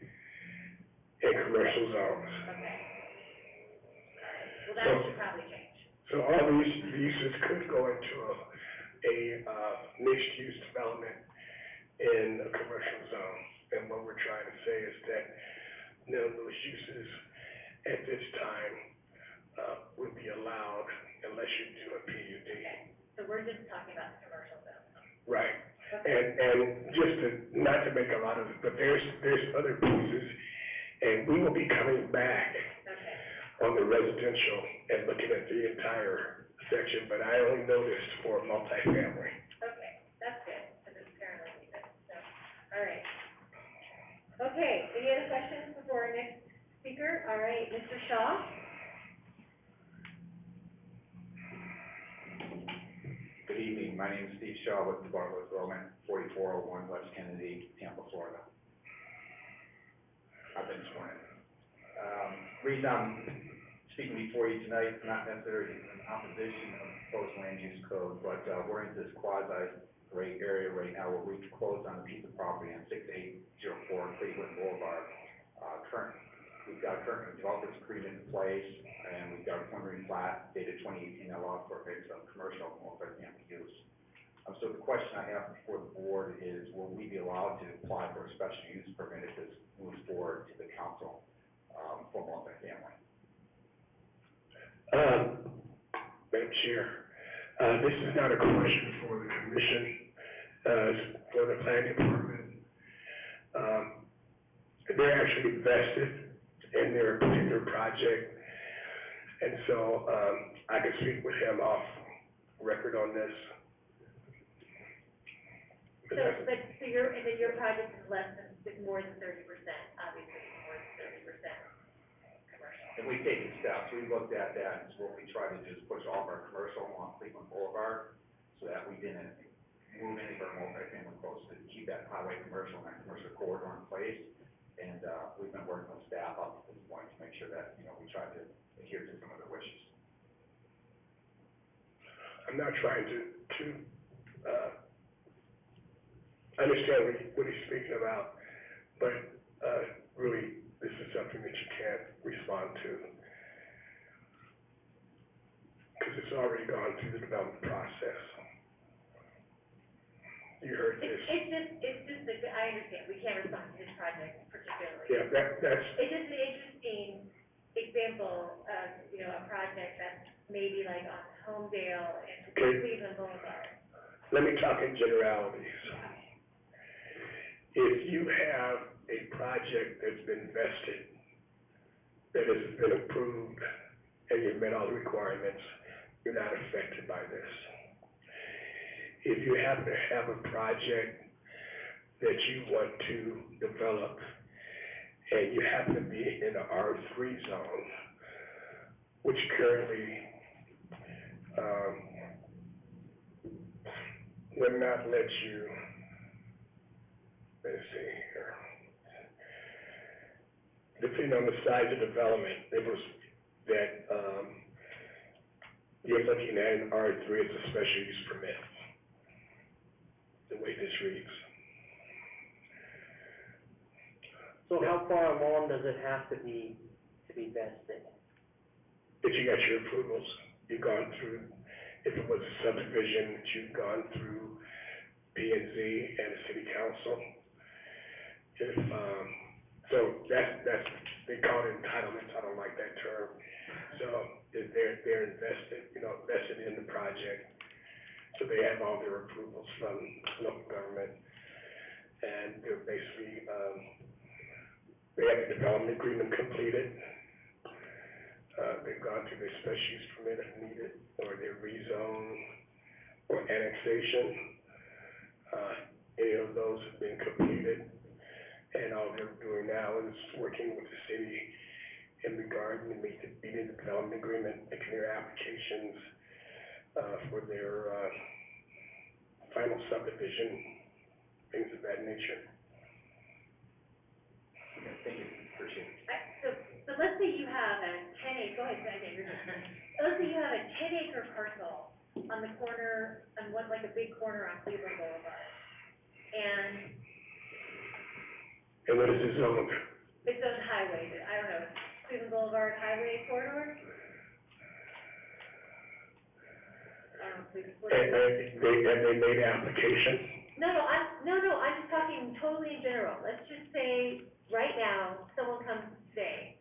and commercial zones. Okay. All right, well, that should probably change. So all these uses could go into a mixed-use development in a commercial zone. And what we're trying to say is that none of those uses this time, would be allowed unless you do a PUD. So we're just talking about the commercial zone. Right. Okay. And just to, not to make a lot of it, but there's other pieces, and we will be coming back Okay. on the residential and looking at the entire section, but I only noticed for multifamily. Okay, that's good, because it's apparently needed, so, all right. Okay, any other questions before our next speaker? All right, Mr. Shaw? Good evening, my name is Steve Shaw with the Bartlett Development, 4401 West Kennedy, Tampa, Florida. I've been sworn in. Reason I'm speaking before you tonight, not necessarily in opposition of the proposed land use code, but we're into this quasi-gray area right now where we've closed on a piece of property on 6804 Cleveland Boulevard. We've got a current developers agreement in place, and we've got a preliminary plat dated 2018 that allows for a mix of commercial and multi-family use. So the question I have before the board is, will we be allowed to apply for a special use permit if this moves forward to the council for multi-family? Madam Chair, this is not a question for the commission, for the planning department. They're actually vested in their particular project, and so, I can speak with him off record on this. So, so your project is more than 30%, obviously, more than 30% commercial. And we've taken steps, we looked at that, and so what we tried to do is push all of our commercial along Cleveland Boulevard, so that we didn't move any of our multifamily close to keep that highway commercial and that commercial corridor in place. And, we've been working with staff up to this point to make sure that, we try to adhere to some of their wishes. I'm not trying to understand what he's speaking about, but, really, this is something that you can't respond to. Because it's already gone through the development process. You heard this. It's just, I understand, we can't respond to this project particularly. Yeah, that's, It's just an interesting example of, a project that's maybe like on Homedale and Okay. Cleveland Boulevard. let me talk in generalities. If you have a project that's been vested, that has been approved, and you've met all the requirements, you're not affected by this. If you happen to have a project that you want to develop, and you happen to be in the R3 zone, which currently, would not let you, let's see here. Depending on the size of development, it was that, you're looking at an R3 as a special use permit, the way this reads. So how far along does it have to be vested? That you got your approvals, you've gone through, if it was a subdivision, that you've gone through P and Z and the city council. If, so that's, they call it entitlements, I don't like that term. So if they're invested, vested in the project, so they have all their approvals from local government, and they're basically, they have the development agreement completed. They've gone through their special use permit if needed, or their rezone or annexation. Any of those have been completed, and all they're doing now is working with the city in regard to meeting the development agreement, making their applications, for their, final subdivision, things of that nature. Okay, thank you, appreciate it. So let's say you have a 10-acre, go ahead, you're just, let's say you have a 10-acre parcel on the corner, on one, like a big corner on Cleveland Boulevard. And what is it zoned? it's on highway, I don't know, Cleveland Boulevard Highway Corridor? I don't know, Cleveland. And they made an application? No, I'm just talking totally in general. Let's just say, right now, someone comes today,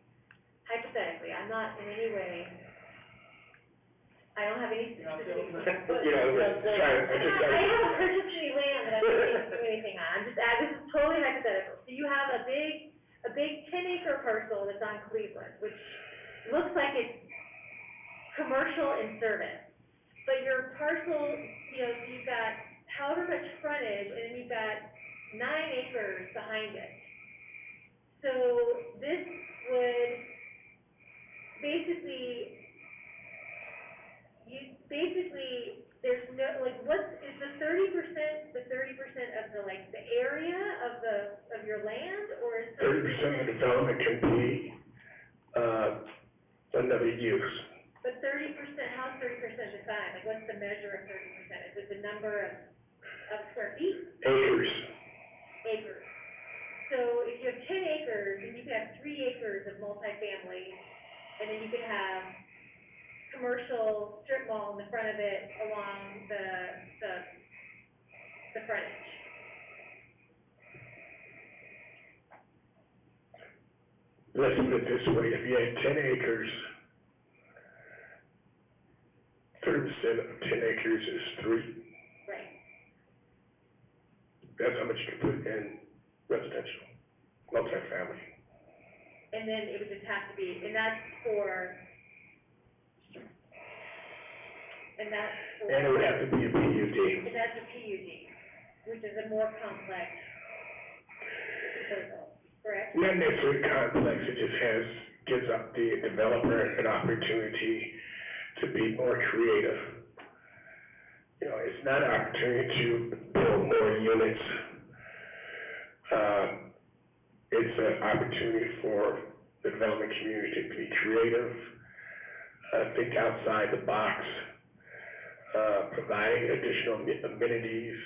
hypothetically, I I'm not in any way, I don't have any specific. You know, I'm not, I haven't purchased any land that I'm looking to do anything on, I'm just, this is totally hypothetical. So you have a big 10-acre parcel that's on Cleveland, which looks like it's commercial in service. But your parcel, you know, you've got however much frontage, and then you've got 9 acres behind it. So this would basically, there's no, like, is the 30% of the, like, the area of your land, or is 30% of the development can be, another use. But 30%, how's 30% defined? Like, what's the measure of 30%? Is it the number of square feet? Acres. Acres. So if you have 10 acres, then you can have 3 acres of multifamily, and then you can have commercial strip mall in the front of it along the frontage. Let's put it this way, if you had 10 acres, 30% of 10 acres is 3. Right. That's how much you can put in residential, multifamily. And then it would just have to be, and that's for, And it would have to be a PUD. and that's a PUD, which is a more complex proposal, correct? Not necessarily complex, it just gives up the developer an opportunity to be more creative. You know, it's not an opportunity to build more units. It's an opportunity for the development community to be creative, think outside the box, providing additional amenities,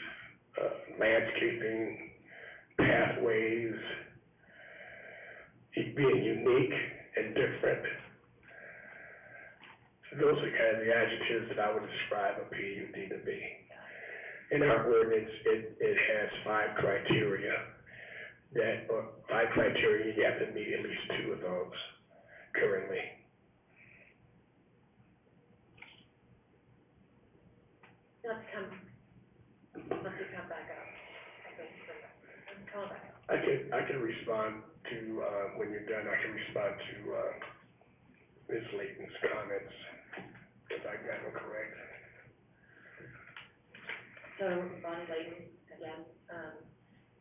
landscaping, pathways, being unique and different. Those are kind of the adjectives that I would describe a PUD to be. In our ordinance, it has 5 criteria you have to meet at least 2 of those currently. Not to come back up, I think, come back up. I can respond to, when you're done, I can respond to, Ms. Layton's comments, if I got them correct. So, Bonnie Layton, again,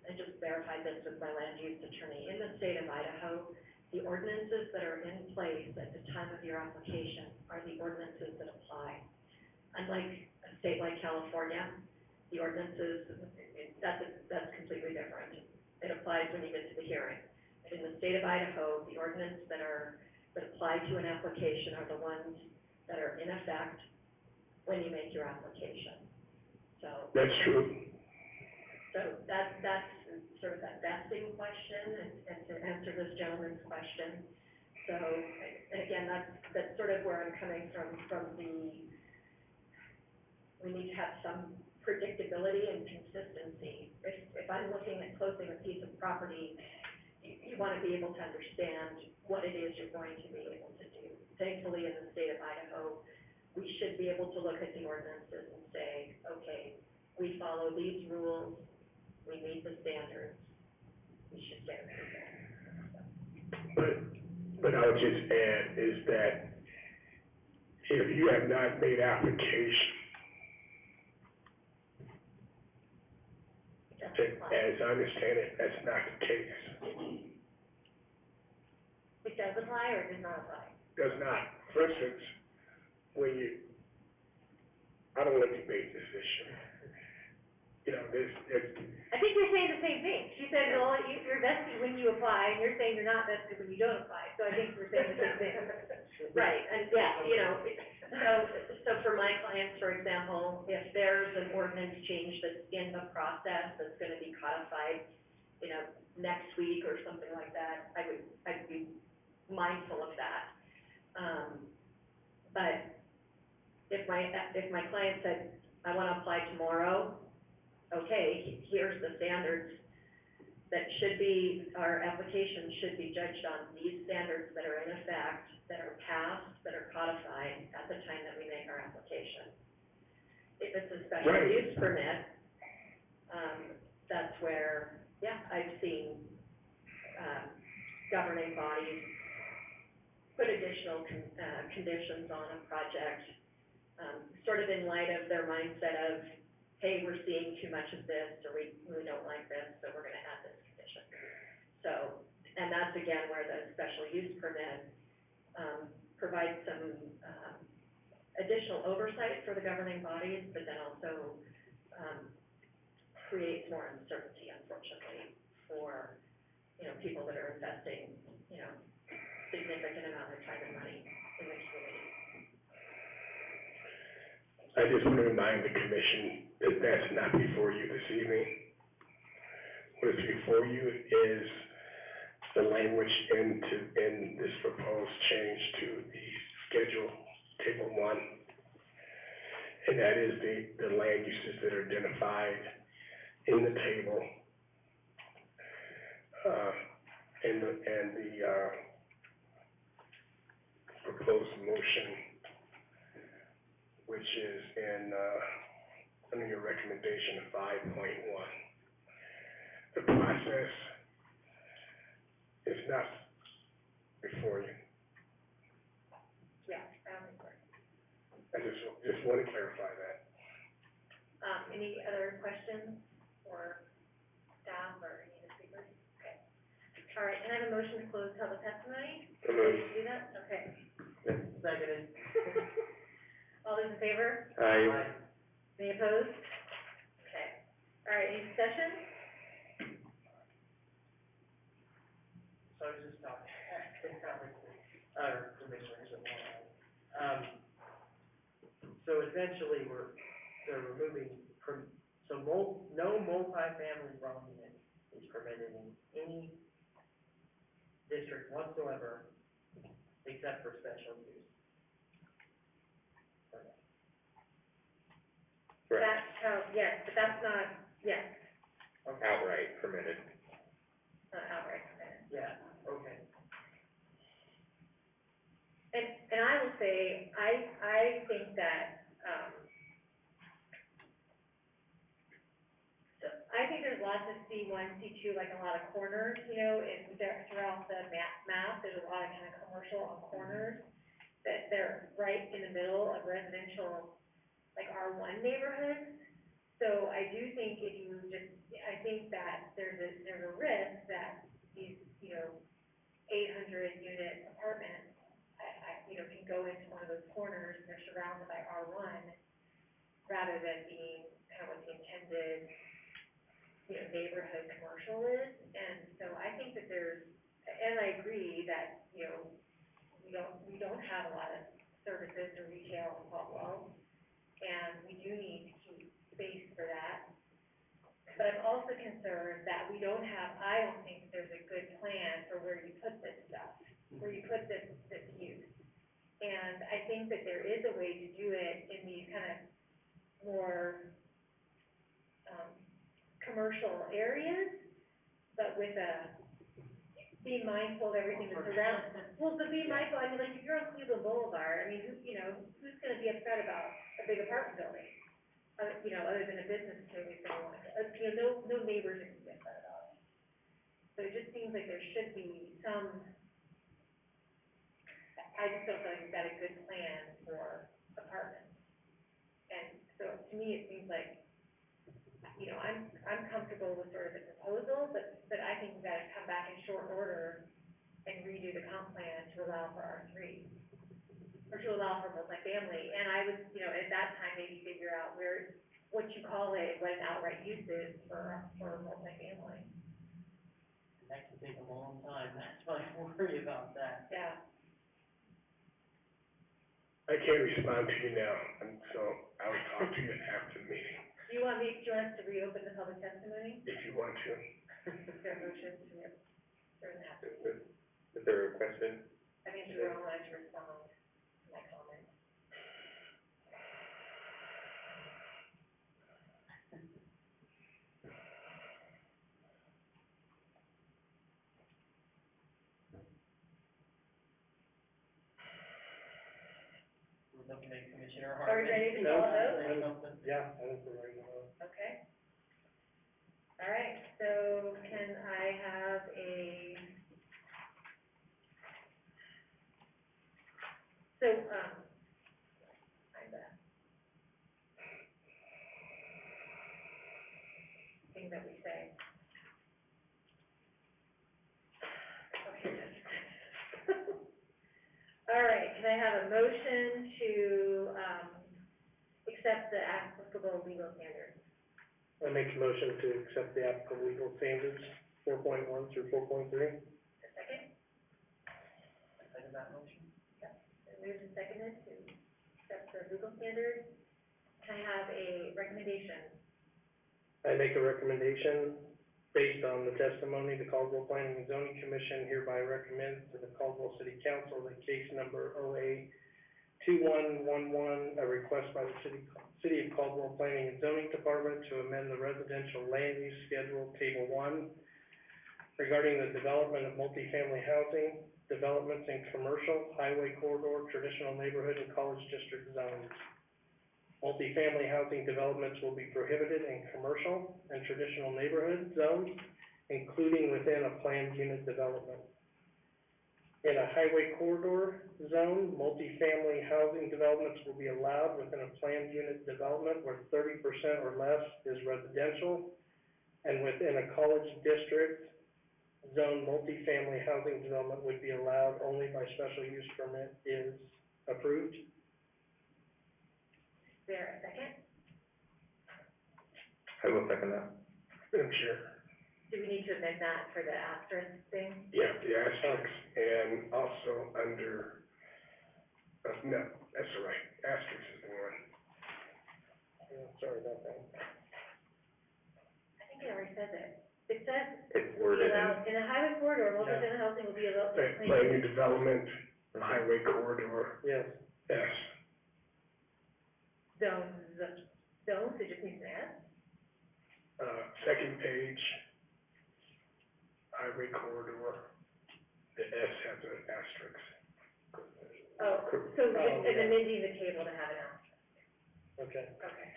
I just verified this with my land use attorney. In the state of Idaho, the ordinances that are in place at the time of your application are the ordinances that apply. Unlike a state like California, the ordinances, that's completely different. It applies when you get to the hearing. But in the state of Idaho, the ordinance that apply to an application are the ones that are in effect when you make your application. So That's true. So that's sort of that vesting question, and to answer this gentleman's question. So, and again, that's sort of where I'm coming from we need to have some predictability and consistency. If I'm looking at closing a piece of property, you want to be able to understand what it is you're going to be able to do. Thankfully, in the state of Idaho, we should be able to look at the ordinances and say, okay, we follow these rules, we meet the standards, we should get approval. But I would just add is that if you have not made application, as I understand it, that's not the case. It does apply or it does not apply? Does not. For instance, I don't want to debate this issue. You know, I think you're saying the same thing. She said, no, you're vested when you apply, and you're saying you're not vested when you don't apply. So I think we're saying the same thing. Right, and yeah, you know, so for my clients, for example, if there's an ordinance change that's in the process that's gonna be codified, you know, next week or something like that, I'd be mindful of that. But if my client said, I wanna apply tomorrow, okay, here's the standards that should be, our application should be judged on these standards that are in effect, that are passed, that are codified at the time that we make our application. If it's a special Right. use permit, that's where, yeah, I've seen, governing bodies put additional conditions on a project, sort of in light of their mindset of, hey, we're seeing too much of this, or we really don't like this, so we're gonna add this condition. So, and that's again where the special use permit, provides some, additional oversight for the governing bodies, but then also, creates more uncertainty, unfortunately, for, people that are investing, significant amount of time and money in the community. I just want to remind the commission that that's not before you this evening. What is before you is the language in this proposed change to the schedule, table 1. And that is the land uses that are identified in the table, and the proposed motion, which is in, under your recommendation 5.1. The process is not before you. Yeah, I don't think so. I just want to clarify that. Any other questions for staff or any of the speakers? Okay. All right, and I have a motion to close public testimony. So Ready moved. to do that? Okay. Seconded. All those in favor? Aye. Any opposed? Okay. All right, any discussion? So I was just talking, commissioners at one. So essentially, they're removing no multifamily dwelling unit is permitted in any district whatsoever, except for special use. Correct. That's how, yes, but that's not, yes, Outright permitted. not outright permitted. Yeah, okay. And I will say, I think that, so I think there's lots of C1, C2, like a lot of corners, throughout the map, there's a lot of kind of commercial on corners, that they're right in the middle of residential, like R1 neighborhoods. So I do think I think that there's a risk that these, 800 unit apartments, can go into one of those corners and they're surrounded by R1, rather than being kind of what the intended, neighborhood commercial is. And so I think that and I agree that, we don't have a lot of services or retail in Caldwell, and we do need to keep space for that. But I'm also concerned that I don't think there's a good plan for where you put this stuff, where you put this use. And I think that there is a way to do it in these kind of more, commercial areas, but with be mindful of everything that's around. Well, but be mindful, I mean, like, if you're on Cleveland Boulevard, I mean, who's gonna be upset about a big apartment building? Other than a business community, no neighbors are gonna be upset about it. So it just seems like there should be some, I just don't feel like we've got a good plan for apartments. And so to me, it seems like, I'm comfortable with sort of the proposal, but I think we've got to come back in short order and redo the comp plan to allow for R3, or to allow for multifamily. And I would, at that time, maybe figure out what you call it, what an outright use is for multifamily. That can take a long time, that's why I worry about that. Yeah. I can't respond to you now, and so I will talk to you after the meeting, Do you want us to reopen the public testimony? if you want to. Is there a motion to that? Is there a question? I mean, Jerome wanted to respond to my comment. looking at Commissioner Are we Hartman. ready to call a vote? Say something. Yeah, I think we're ready to vote. Okay. All right, so can I have find that thing that we say. Okay. All right, can I have a motion to, accept the applicable legal standards? I make a motion to accept the applicable legal standards, 4.1 through 4.3. A second? Second that motion? Been moved and seconded to accept the legal standards. Can I have a recommendation? I make a recommendation based on the testimony, the Caldwell Planning and Zoning Commission hereby recommends to the Caldwell City Council that case number OA-2111, a request by the City of Caldwell Planning and Zoning Department to amend the residential land use schedule, Table 1, regarding the development of multifamily housing, developments in commercial, highway corridor, traditional neighborhood, and college district zones. Multifamily housing developments will be prohibited in commercial and traditional neighborhood zones, including within a planned unit development. In a highway corridor zone, multifamily housing developments will be allowed within a planned unit development where 30% or less is residential, and within a college district zone, multifamily housing development would be allowed only by special use permit is approved. Is there a second? I will second that. Madam Chair. Do we need to amend that for the asterisk thing? Yeah, the asterisks, and also under, no, that's all right, asterisk is the one. Yeah, sorry about that. I think it already says it. It says It's will be worded allowed, in a highway corridor, multifamily housing will be allowed. Planned new development, highway corridor, Yes. yes. Zones, it just needs an S? Second page, highway corridor, the S has an asterisk. Oh, so just amending the table to have an asterisk. Okay. Okay.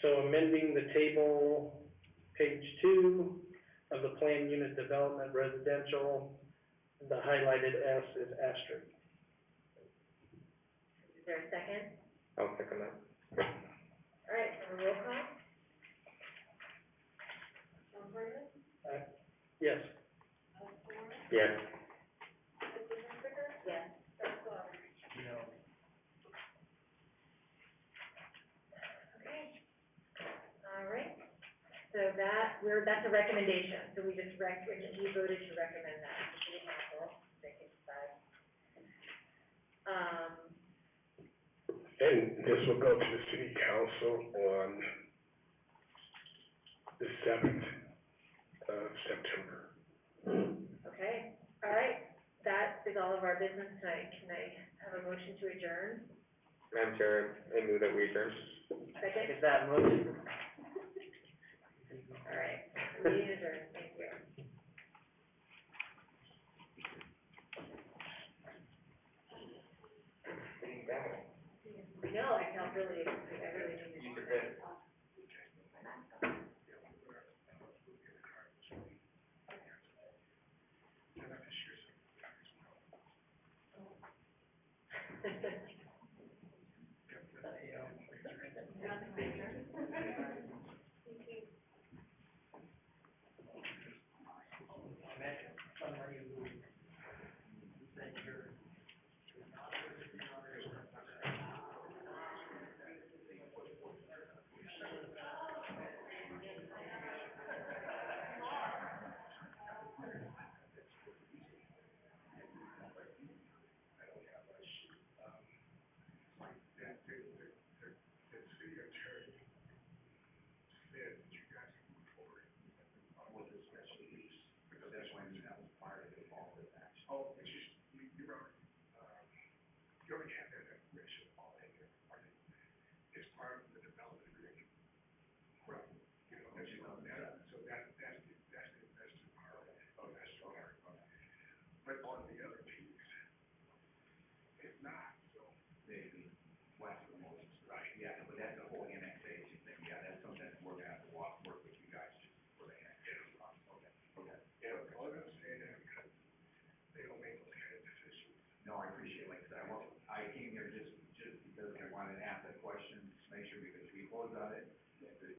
So amending the table, page 2 of the planned unit development residential, the highlighted S is asterisk. Is there a second? I'll second that. All right, have a roll call? Yes. Yes. Yes. No. Okay. All right. So that's a recommendation, so we just he voted to recommend that to the council, they can decide. And this will go to the city council on the 7th of September. Okay, all right, that is all of our business tonight. Can I have a motion to adjourn? Madam Chair, I move that we adjourn. Second? Is that motion? All right, meeting adjourned, thank you. No, I felt really need to. close on it,